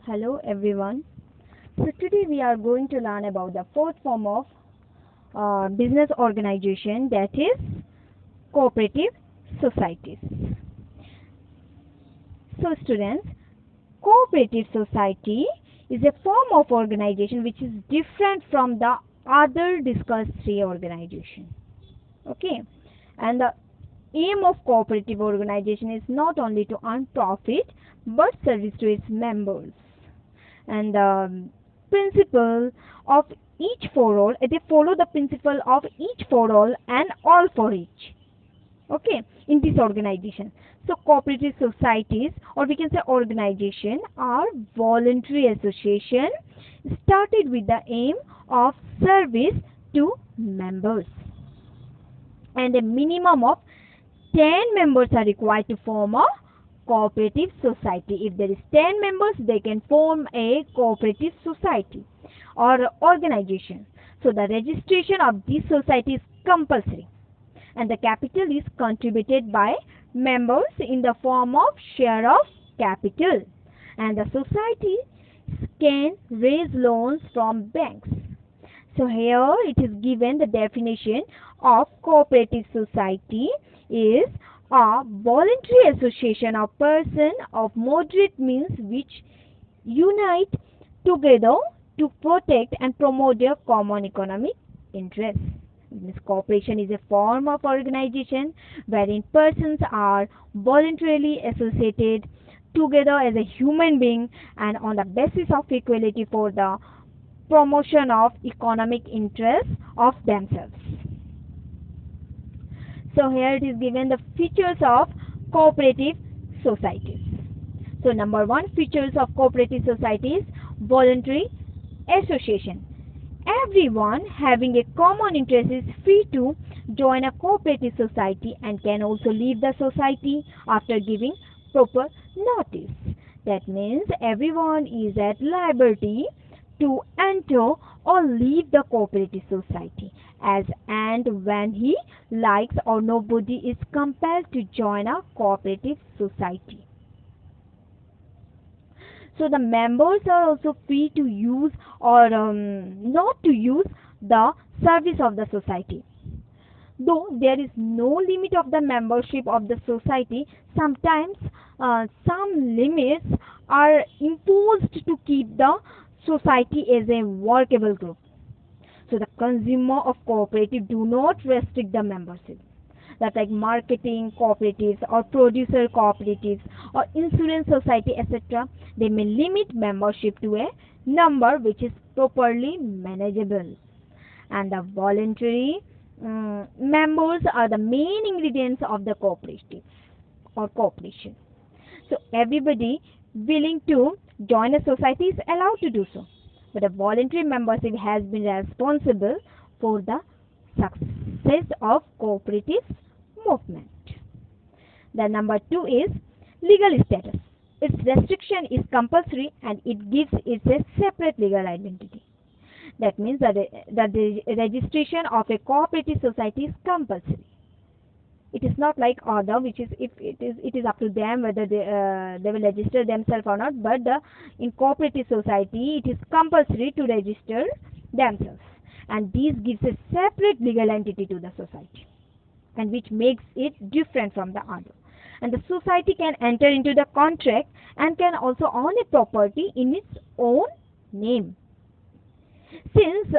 Hello everyone. So today we are going to learn about the fourth form of business organization, that is cooperative societies. So students, cooperative society is a form of organization which is different from the other discussed three organizations. Okay, and the aim of cooperative organization is not only to earn profit but service to its members. And the principle of each for all, they follow the principle of each for all and all for each. Okay, in this organization. So cooperative societies, or we can say organization, are voluntary association started with the aim of service to members, and a minimum of 10 members are required to form a cooperative society. If there is 10 members, they can form a cooperative society or organization. So the registration of this society is compulsory, and the capital is contributed by members in the form of share of capital, and the society can raise loans from banks. So here it is given the definition of cooperative society is a voluntary association of persons of moderate means which unite together to protect and promote their common economic interests. This cooperation is a form of organization wherein persons are voluntarily associated together as a human being and on the basis of equality for the promotion of economic interests of themselves. So here it is given the features of cooperative societies. So number one, features of cooperative societies: voluntary association. Everyone having a common interest is free to join a cooperative society and can also leave the society after giving proper notice. That means everyone is at liberty to enter or leave the cooperative society as and when he likes, or nobody is compelled to join a cooperative society. So the members are also free to use or not to use the service of the society. Though there is no limit of the membership of the society, sometimes some limits are imposed to keep the society as a workable group. So the consumer of cooperative do not restrict the membership. That like marketing cooperatives or producer cooperatives or insurance society, etc. They may limit membership to a number which is properly manageable. And the voluntary members are the main ingredients of the cooperative or cooperation. So everybody willing to join a society is allowed to do so, but a voluntary membership has been responsible for the success of cooperative movement. The number two is legal status. Its restriction is compulsory and it gives it a separate legal identity. That means that the registration of a cooperative society is compulsory. It is not like other, which is if it is up to them whether they will register themselves or not. But in cooperative society, it is compulsory to register themselves, and this gives a separate legal entity to the society, and which makes it different from the other. And the society can enter into the contract and can also own a property in its own name. Since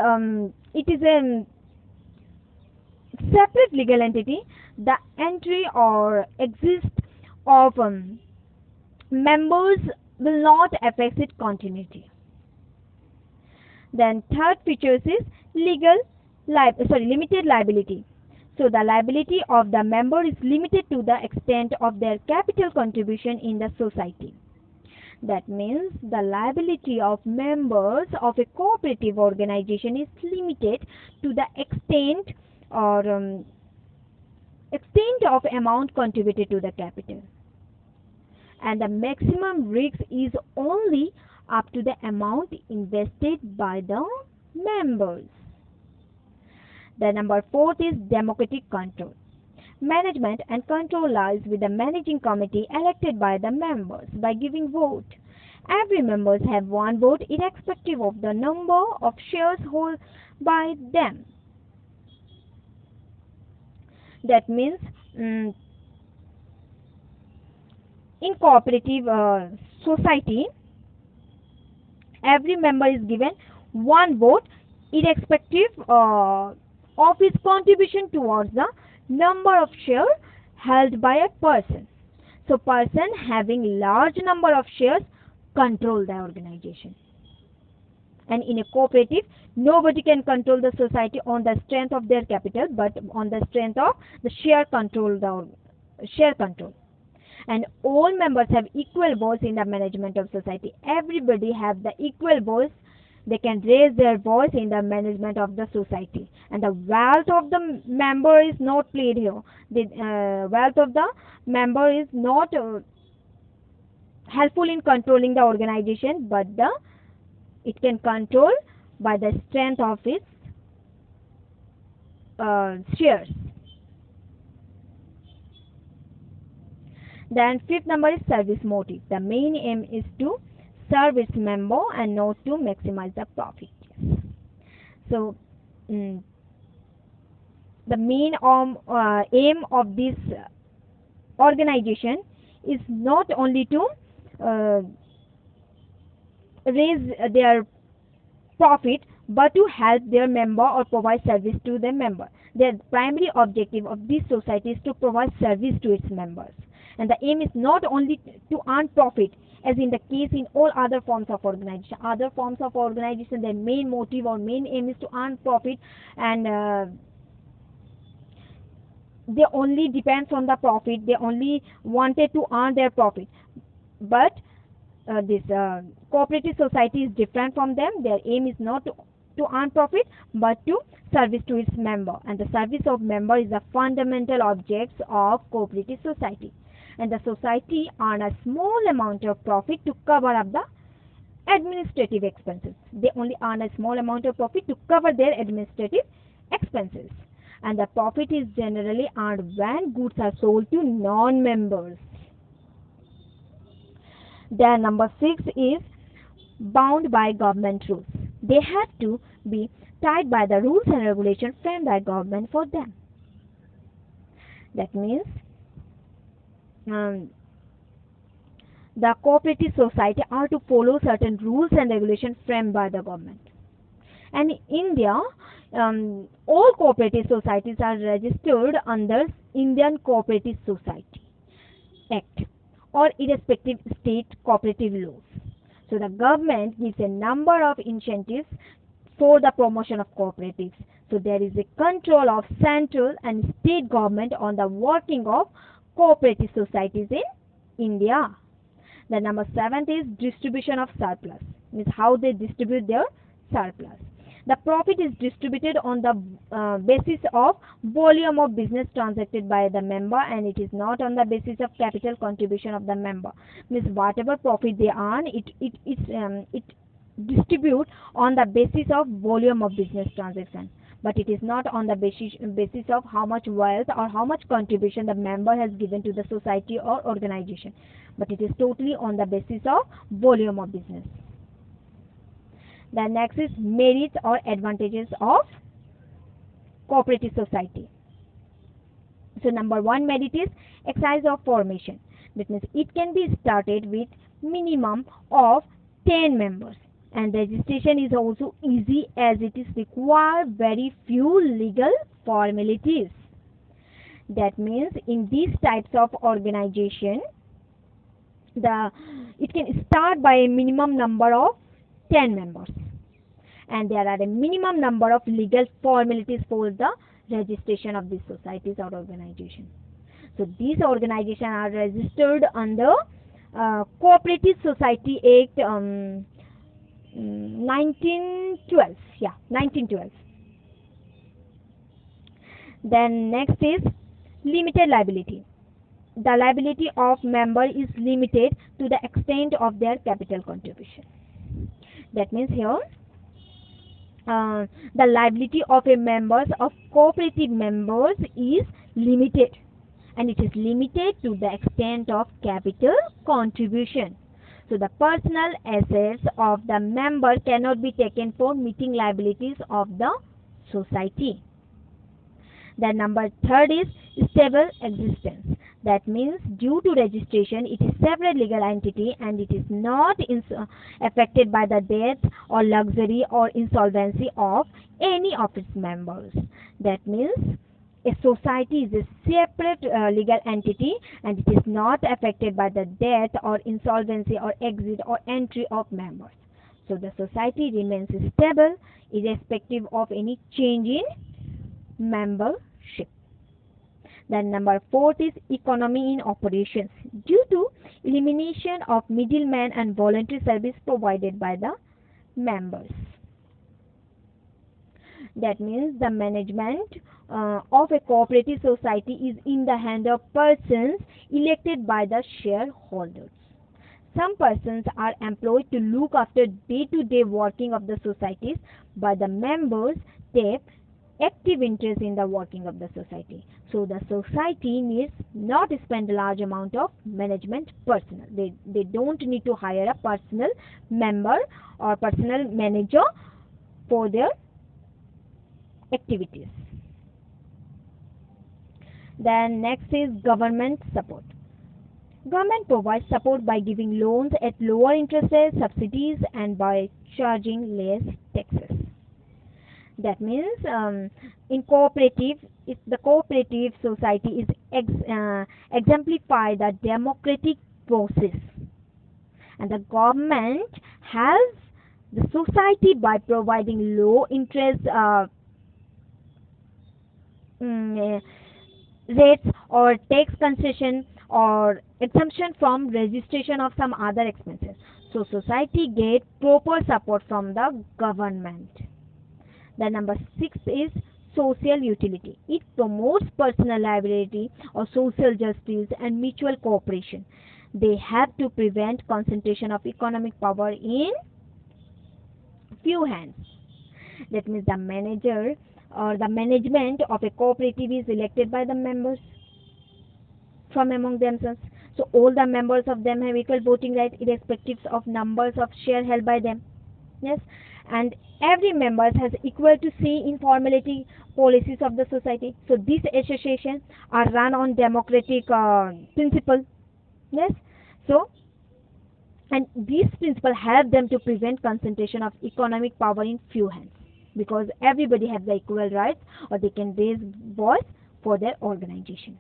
it is a separate legal entity, the entry or exist of members will not affect its continuity. Then third features is limited liability. So the liability of the member is limited to the extent of their capital contribution in the society. That means the liability of members of a cooperative organization is limited to the extent or extent of amount contributed to the capital, and the maximum risk is only up to the amount invested by the members. The number fourth is democratic control. Management and control lies with the managing committee elected by the members by giving vote, Every members have one vote irrespective of the number of shares held by them. That means in cooperative society, every member is given one vote irrespective of his contribution towards the number of shares held by a person. So person having large number of shares control the organization. And in a cooperative, nobody can control the society on the strength of their capital, but on the strength of the share control. And all members have equal voice in the management of society. Everybody have the equal voice. They can raise their voice in the management of the society. And the wealth of the member is not played here. The wealth of the member is not helpful in controlling the organization, but it can control by the strength of its shares. Then fifth number is service motive. The main aim is to serve its member and not to maximize the profit. So the main aim of this organization is not only to raise their profit, but to help their member or provide service to their member. The primary objective of this society is to provide service to its members. And the aim is not only to earn profit, as in the case in all other forms of organization. Other forms of organization, their main motive or main aim is to earn profit, and they only depends on the profit. They only wanted to earn their profit. But this cooperative society is different from them. Their aim is not to earn profit, but to service to its member. And the service of member is the fundamental objects of cooperative society. And the society earn a small amount of profit to cover up the administrative expenses. They only earn a small amount of profit to cover their administrative expenses. And the profit is generally earned when goods are sold to non-members. Then number 6 is bound by government rules. They have to be tied by the rules and regulations framed by government for them. That means the cooperative society are to follow certain rules and regulations framed by the government. And in India, all cooperative societies are registered under Indian Cooperative Society Act or irrespective state cooperative laws. So the government gives a number of incentives for the promotion of cooperatives. So there is a control of central and state government on the working of cooperative societies in India. The number 7 is distribution of surplus, means how they distribute their surplus. The profit is distributed on the basis of volume of business transacted by the member, and it is not on the basis of capital contribution of the member. Means whatever profit they earn, it distribute on the basis of volume of business transaction. But it is not on the basis of how much wealth or how much contribution the member has given to the society or organization. But it is totally on the basis of volume of business. The next is merits or advantages of cooperative society. So number 1 merit is exercise of formation. That means it can be started with minimum of 10 members. And registration is also easy as it is require very few legal formalities. That means in these types of organization, it can start by a minimum number of 10 members. And there are a minimum number of legal formalities for the registration of these societies or organizations. So these organizations are registered under Cooperative Society Act 1912. Yeah, 1912. Then next is limited liability. The liability of member is limited to the extent of their capital contribution. That means here the liability of a members of cooperative members is limited, and it is limited to the extent of capital contribution. So the personal assets of the member cannot be taken for meeting liabilities of the society. Then number third is stable existence. That means due to registration, it is separate legal entity and it is not affected by the death or luxury or insolvency of any of its members. That means a society is a separate legal entity and it is not affected by the death or insolvency or exit or entry of members. So the society remains stable irrespective of any change in membership. Then number fourth is economy in operations due to elimination of middlemen and voluntary service provided by the members. That means the management of a cooperative society is in the hand of persons elected by the shareholders. Some persons are employed to look after day-to-day working of the societies, but the members take active interest in the working of the society. So the society needs not spend a large amount of management personnel. They don't need to hire a personal member or personal manager for their activities. Then next is government support. Government provides support by giving loans at lower interest rates, subsidies, and by charging less taxes. That means in cooperative, if the cooperative society is exemplify the democratic process, and the government helps the society by providing low interest rates or tax concession or exemption from registration of some other expenses. So society gets proper support from the government. The number 6 is social utility. It promotes personal liability or social justice and mutual cooperation. They have to prevent concentration of economic power in few hands. That means the manager or the management of a cooperative is elected by the members from among themselves. So all the members of them have equal voting rights irrespective of numbers of share held by them. Yes, and every member has equal to say in formality policies of the society. So these associations are run on democratic principle. Yes, so and these principles help them to prevent concentration of economic power in few hands, because everybody has the equal rights or they can raise voice for their organization.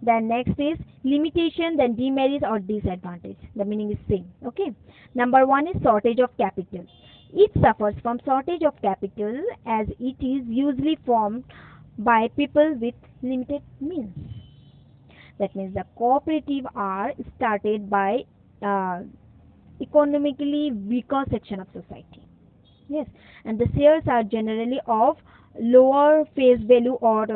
Then next is limitation, then demerits or disadvantage. The meaning is same. Okay. Number 1 is shortage of capital. It suffers from shortage of capital as it is usually formed by people with limited means. That means the cooperative are started by economically weaker section of society. Yes, and the shares are generally of lower face value or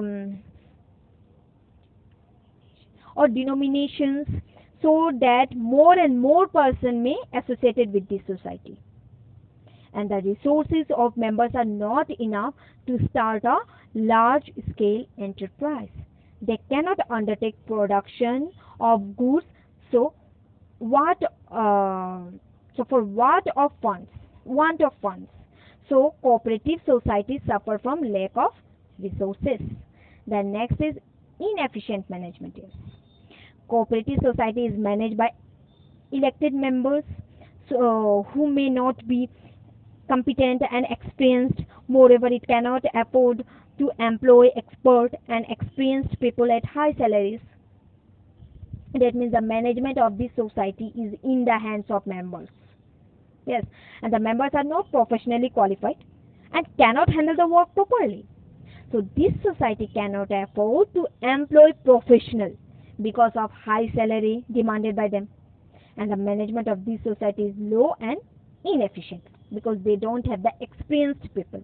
denominations, so that more and more person may associated with this society, and the resources of members are not enough to start a large scale enterprise. They cannot undertake production of goods. So what for want of funds. So cooperative societies suffer from lack of resources. The next is inefficient management. Cooperative society is managed by elected members, so who may not be competent and experienced. Moreover, it cannot afford to employ expert and experienced people at high salaries. That means the management of this society is in the hands of members. Yes, and the members are not professionally qualified and cannot handle the work properly. So this society cannot afford to employ professionals because of high salary demanded by them, and the management of this society is low and inefficient because they don't have the experienced people.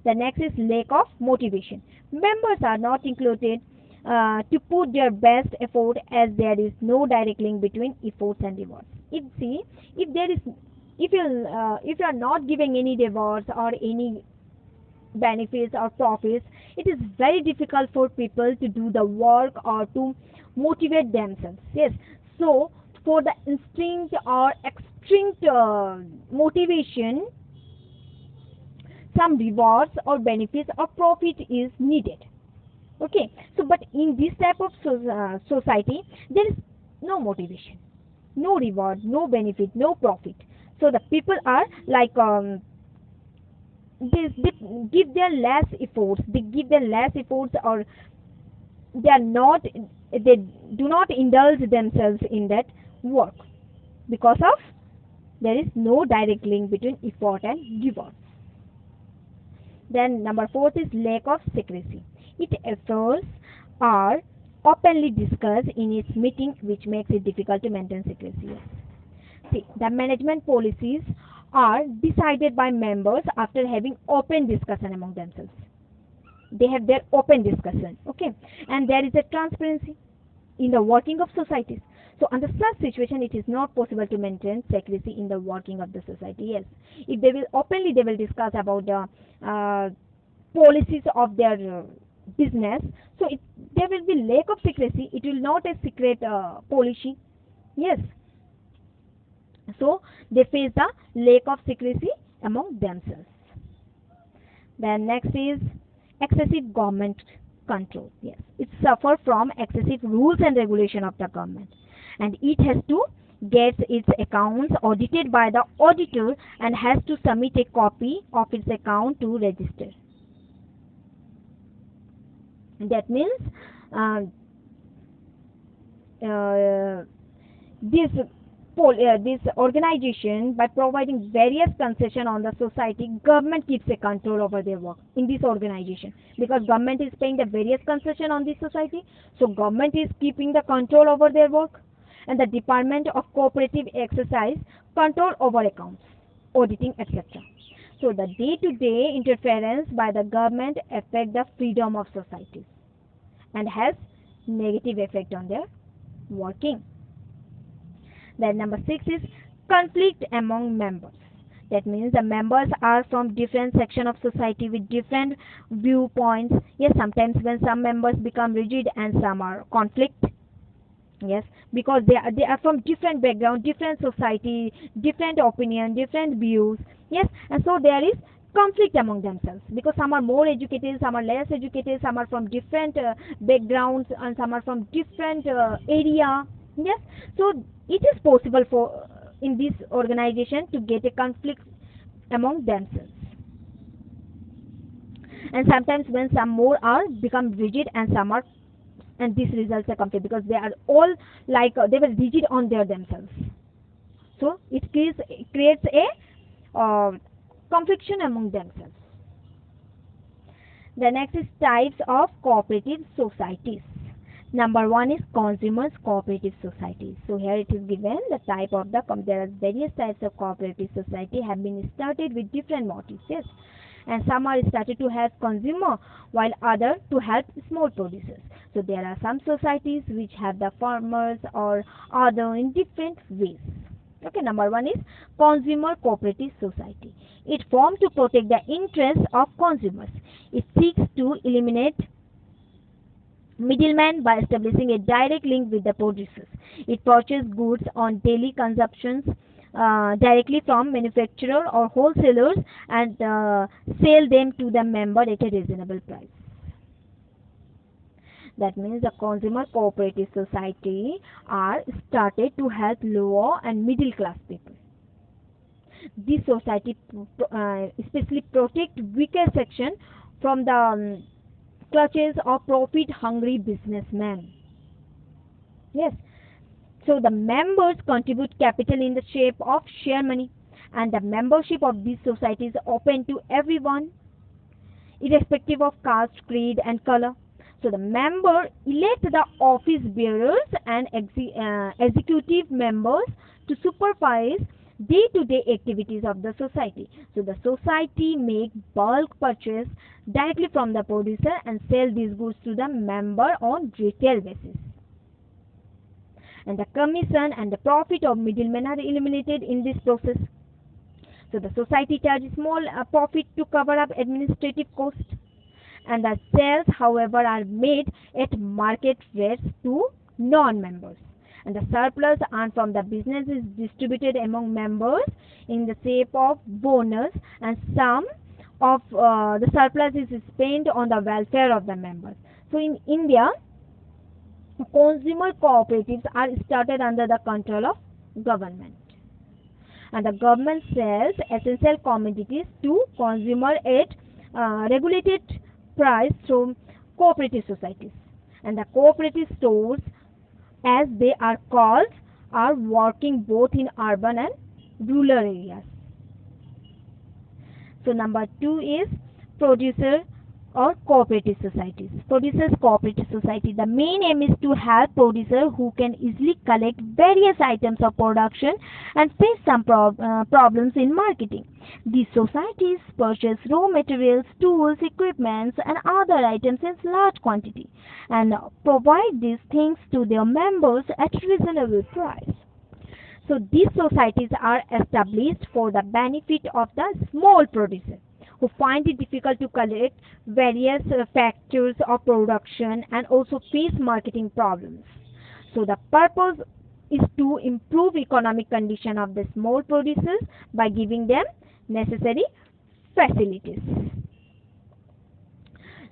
The next is lack of motivation. Members are not included to put their best effort, as there is no direct link between efforts and rewards. If you are not giving any rewards or any benefits or profits, it is very difficult for people to do the work or to motivate themselves. Yes, so for the instinct or extinct motivation, some rewards or benefits or profit is needed. Okay, so but in this type of society, there is no motivation, no reward, no benefit, no profit. So the people are like they give their less efforts, or they are not, they do not indulge themselves in that work because of there is no direct link between effort and reward. Then number fourth is lack of secrecy. Its affairs are openly discussed in its meeting, which makes it difficult to maintain secrecy. See, the management policies are decided by members after having open discussion among themselves. They have their open discussion, okay, and there is a transparency in the working of societies. So under such situation, it is not possible to maintain secrecy in the working of the society. Yes, if they will openly, they will discuss about the policies of their business. So there will be lack of secrecy. It will not a secret policy. Yes. So they face the lack of secrecy among themselves. Then next is excessive government control. Yes, it suffers from excessive rules and regulation of the government, and it has to get its accounts audited by the auditor and has to submit a copy of its account to register. That means this this organization, by providing various concession on the society, government keeps a control over their work in this organization, because government is paying the various concession on this society. So government is keeping the control over their work, and the Department of Cooperative exercise control over accounts, auditing, etc. So the day-to-day interference by the government affect the freedom of societies and has negative effect on their working. Then number 6 is conflict among members. That means the members are from different section of society with different viewpoints. Yes, sometimes when some members become rigid and some are conflict. Yes, because they are from different background, different society, different opinion, different views. Yes, and so there is conflict among themselves, because some are more educated, some are less educated, some are from different backgrounds, and some are from different area. Yes, so it is possible for in this organization to get a conflict among themselves. And sometimes when some more are become rigid and some are, and this results a conflict because they are all like they were rigid on their themselves. So it creates a confliction among themselves. The next is types of cooperative societies. Number 1 is consumers cooperative societies. So here it is given the type of the there are various types of cooperative society have been started with different motives. Yes, and some are started to help consumer while other to help small producers. So there are some societies which have the farmers or other in different ways. Okay, number 1 is consumer cooperative society. It formed to protect the interests of consumers. It seeks to eliminate middlemen by establishing a direct link with the producers. It purchases goods on daily consumptions directly from manufacturer or wholesalers and sell them to the member at a reasonable price. That means the consumer cooperative society are started to help lower and middle class people. This society especially protect weaker section from the clutches of profit-hungry businessmen. Yes, so the members contribute capital in the shape of share money, and the membership of these societies is open to everyone, irrespective of caste, creed, and color. So the member elect the office bearers and executive members to supervise day-to-day activities of the society. So the society make bulk purchase directly from the producer and sell these goods to the member on retail basis. And the commission and the profit of middlemen are eliminated in this process. So the society charges small profit to cover up administrative costs, and the sales, however, are made at market rates to non-members. And the surplus earned from the business is distributed among members in the shape of bonus, and some of the surplus is spent on the welfare of the members. So in India, consumer cooperatives are started under the control of government, and the government sells essential commodities to consumer at regulated price through cooperative societies. And the cooperative stores, as they are called, are working both in urban and rural areas. So number 2 is producer or cooperative societies. Producers cooperative society. The main aim is to help producers who can easily collect various items of production and face some problems in marketing. These societies purchase raw materials, tools, equipments, and other items in large quantity and provide these things to their members at reasonable price. So these societies are established for the benefit of the small producers who find it difficult to collect various factors of production and also face marketing problems. So the purpose is to improve economic condition of the small producers by giving them necessary facilities.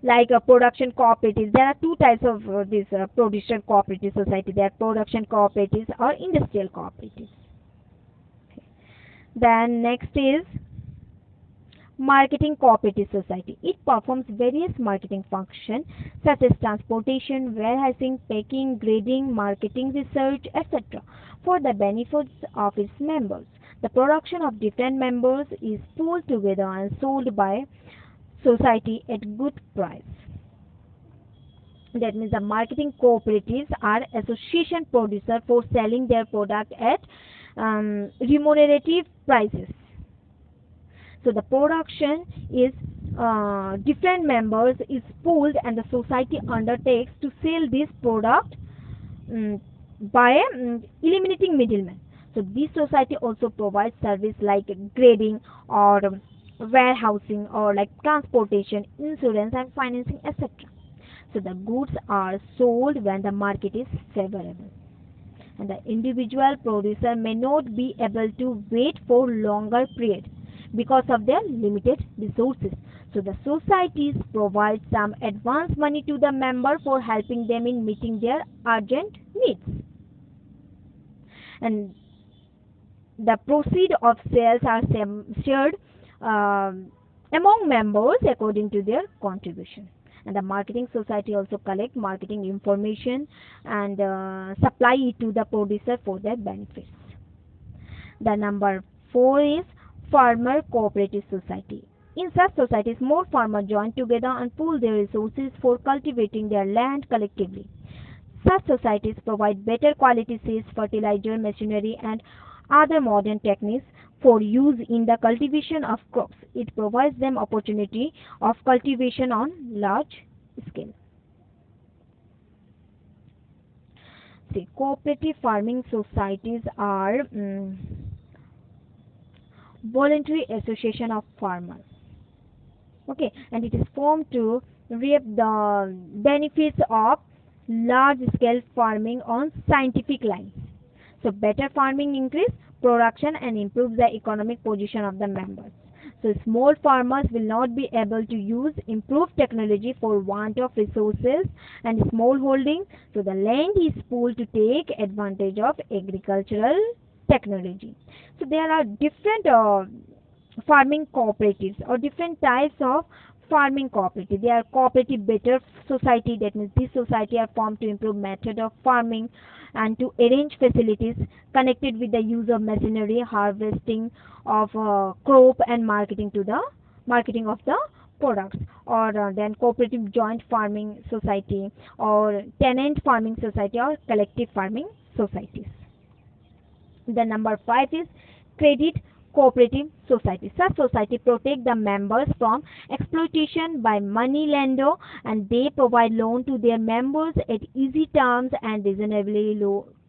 Like production cooperatives, there are two types of these producer cooperative society. There are production cooperatives or industrial cooperatives. Okay. Then next is marketing cooperative society. It performs various marketing functions such as transportation, warehousing, packing, grading, marketing research, etc. for the benefits of its members. The production of different members is pooled together and sold by society at good price. That means the marketing cooperatives are association producers for selling their product at remunerative prices. So the production is different members is pooled, and the society undertakes to sell this product by eliminating middlemen. So this society also provides service like grading or warehousing or like transportation, insurance and financing, etc. So the goods are sold when the market is favorable, and the individual producer may not be able to wait for longer period because of their limited resources. So the societies provide some advance money to the member for helping them in meeting their urgent needs. And the proceeds of sales are shared among members according to their contribution. And the marketing society also collect marketing information and supply it to the producer for their benefits. The number 4 is farmer cooperative society. In such societies, more farmers join together and pool their resources for cultivating their land collectively. Such societies provide better quality seeds, fertilizer, machinery, and other modern techniques for use in the cultivation of crops. It provides them opportunity of cultivation on large scale. See, cooperative farming societies are voluntary association of farmers. Okay, and it is formed to reap the benefits of large scale farming on scientific lines. So better farming increase production and improves the economic position of the members. So small farmers will not be able to use improved technology for want of resources and small holding. So the land is pooled to take advantage of agricultural technology. So there are different farming cooperatives or different types of farming cooperative. They are cooperative better society. That means this society are formed to improve method of farming and to arrange facilities connected with the use of machinery, harvesting of crop and marketing of the products. Or then cooperative joint farming society or tenant farming society or collective farming societies. The number 5 is credit cooperative society. Such society protect the members from exploitation by money lender, and they provide loan to their members at easy terms and reasonably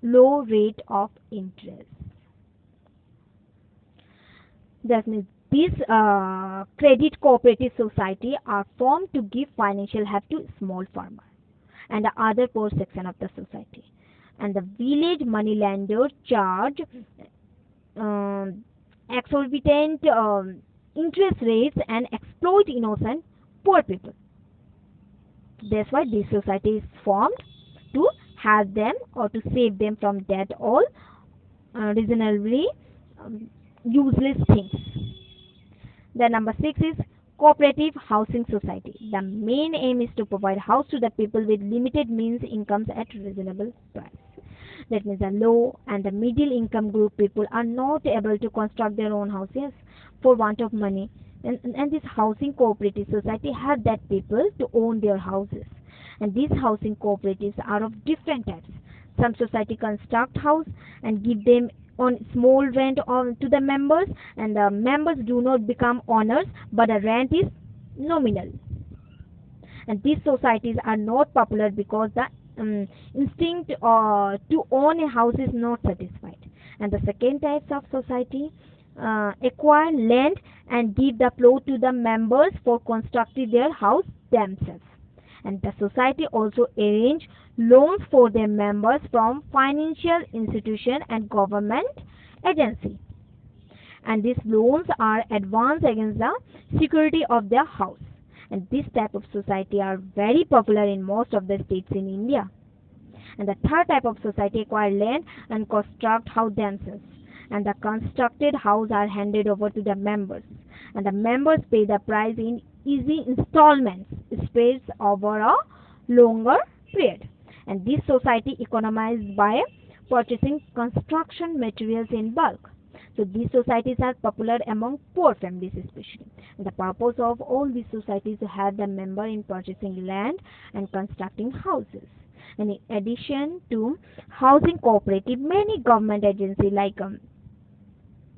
low rate of interest. That means these credit cooperative society are formed to give financial help to small farmers and the other poor section of the society. And the village moneylenders charge exorbitant interest rates and exploit innocent poor people. That's why this society is formed, to help them or to save them from debt, all reasonably useless things. The number 6 is cooperative housing society. The main aim is to provide house to the people with limited means incomes at reasonable price. That means the low and the middle income group people are not able to construct their own houses for want of money. And this housing cooperative society help that people to own their houses. And these housing cooperatives are of different types. Some society construct house and give them on small rent to the members, and the members do not become owners, but the rent is nominal. And these societies are not popular because the instinct to own a house is not satisfied. And the second types of society acquire land and give the plot to the members for constructing their house themselves. And the society also arrange loans for their members from financial institution and government agency. And these loans are advanced against the security of their house. And this type of society are very popular in most of the states in India. And the third type of society acquire land and construct house themselves. And the constructed house are handed over to the members. And the members pay the price in easy installments spaced over a longer period. And this society economized by purchasing construction materials in bulk. So these societies are popular among poor families especially. And the purpose of all these societies is to help the member in purchasing land and constructing houses. And in addition to housing cooperative, many government agencies like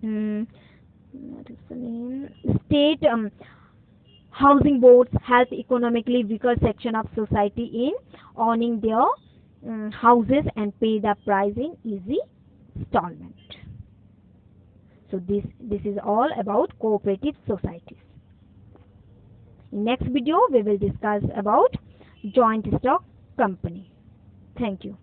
what is the name? State housing boards help economically weaker section of society in owning their houses and pay the price in easy installment. So this is all about cooperative societies. In next video we will discuss about joint stock company. Thank you.